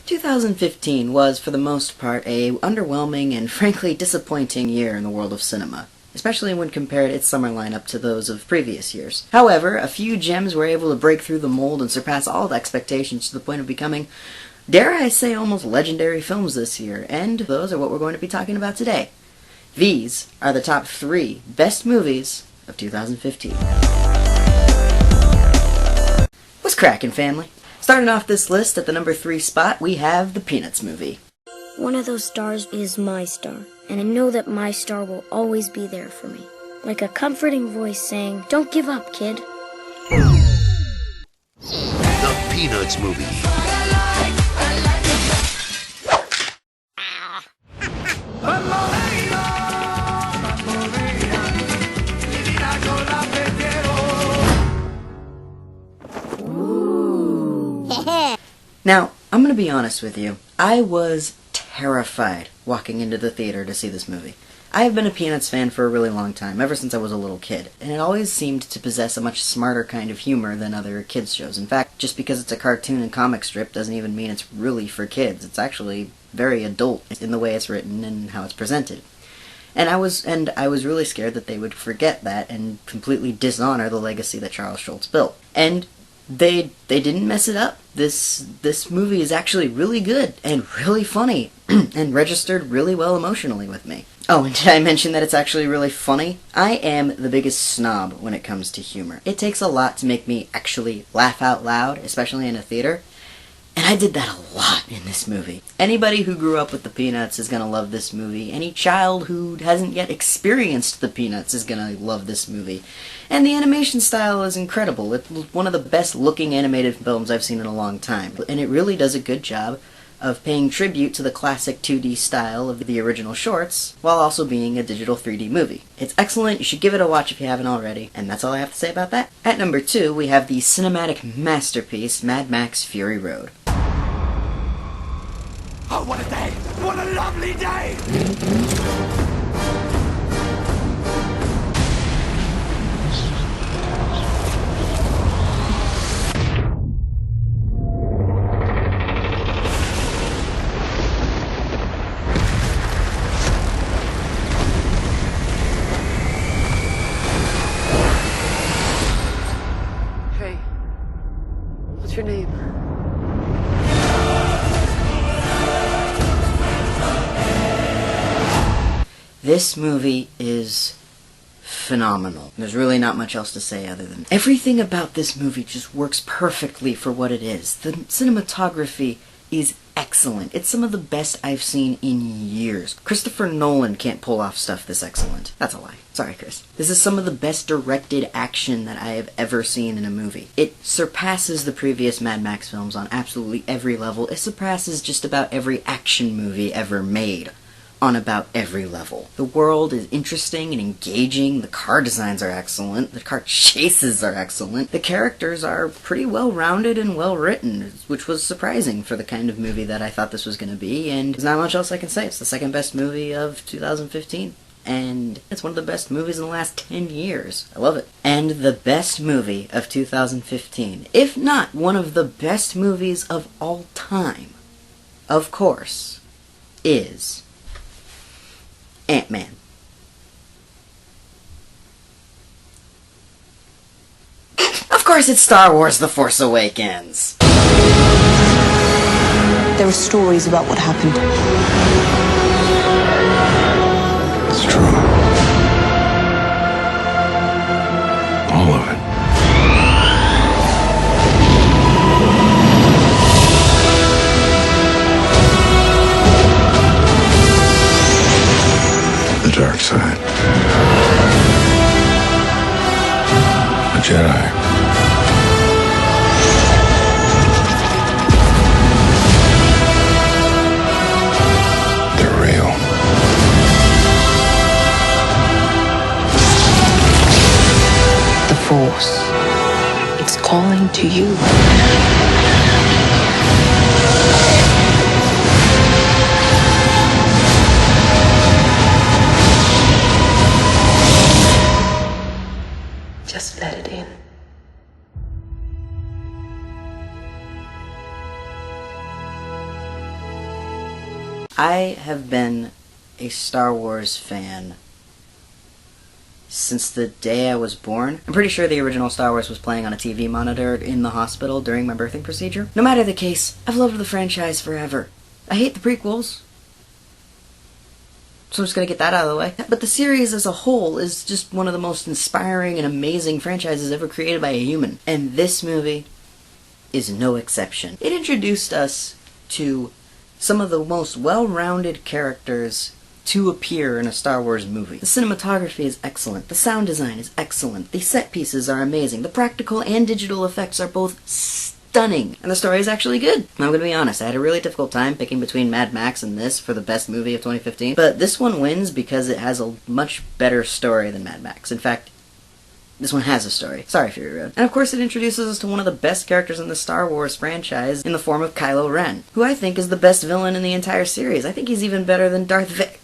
2015 was, for the most part, a underwhelming and frankly disappointing year in the world of cinema, especially when compared its summer lineup to those of previous years. However, a few gems were able to break through the mold and surpass all expectations to the point of becoming, dare I say, almost legendary films this year, and those are what we're going to be talking about today. These are the top 3 best movies of 2015. What's crackin', family? Starting off this list at the number 3 spot, we have the Peanuts movie. One of those stars is my star, and I know that my star will always be there for me. Like a comforting voice saying, "Don't give up, kid." The Peanuts movie. Now, I'm going to be honest with you. I was terrified walking into the theater to see this movie. I have been a Peanuts fan for a really long time, ever since I was a little kid, and it always seemed to possess a much smarter kind of humor than other kids' shows. In fact, just because it's a cartoon and comic strip doesn't even mean it's really for kids. It's actually very adult in the way it's written and how it's presented. And I was really scared that they would forget that and completely dishonor the legacy that Charles Schulz built. And they didn't mess it up. This movie is actually really good and really funny and registered really well emotionally with me. Oh, and did I mention that it's actually really funny? I am the biggest snob when it comes to humor. It takes a lot to make me actually laugh out loud, especially in a theater. And I did that a lot in this movie. Anybody who grew up with the Peanuts is gonna love this movie. Any child who hasn't yet experienced the Peanuts is gonna love this movie. And the animation style is incredible. It's one of the best looking animated films I've seen in a long time. And it really does a good job of paying tribute to the classic 2D style of the original shorts, while also being a digital 3D movie. It's excellent, you should give it a watch if you haven't already, and that's all I have to say about that. At number 2, we have the cinematic masterpiece, Mad Max Fury Road. Oh, what a day! What a lovely day! Hey, what's your name? This movie is phenomenal. There's really not much else to say other than everything about this movie just works perfectly for what it is. The cinematography is excellent. It's some of the best I've seen in years. Christopher Nolan can't pull off stuff this excellent. That's a lie. Sorry, Chris. This is some of the best directed action that I have ever seen in a movie. It surpasses the previous Mad Max films on absolutely every level. It surpasses just about every action movie ever made on about every level. The world is interesting and engaging, the car designs are excellent, the car chases are excellent, the characters are pretty well rounded and well written, which was surprising for the kind of movie that I thought this was going to be, and there's not much else I can say. It's the second best movie of 2015. And it's one of the best movies in the last 10 years. I love it. And the best movie of 2015, if not one of the best movies of all time, of course, is Ant-Man. Of course it's Star Wars The Force Awakens. There are stories about what happened. It's true. All of it. The dark side. A Jedi. They're real. The Force. It's calling to you. Just let it in. I have been a Star Wars fan since the day I was born. I'm pretty sure the original Star Wars was playing on a TV monitor in the hospital during my birthing procedure. No matter the case, I've loved the franchise forever. I hate the prequels, so I'm just gonna get that out of the way. But the series as a whole is just one of the most inspiring and amazing franchises ever created by a human. And this movie is no exception. It introduced us to some of the most well-rounded characters to appear in a Star Wars movie. The cinematography is excellent. The sound design is excellent. The set pieces are amazing. The practical and digital effects are both stunning. And the story is actually good. I'm gonna be honest, I had a really difficult time picking between Mad Max and this for the best movie of 2015. But this one wins because it has a much better story than Mad Max. In fact, this one has a story. Sorry, Fury Road. And of course it introduces us to one of the best characters in the Star Wars franchise in the form of Kylo Ren, who I think is the best villain in the entire series. I think he's even better than Darth Vader.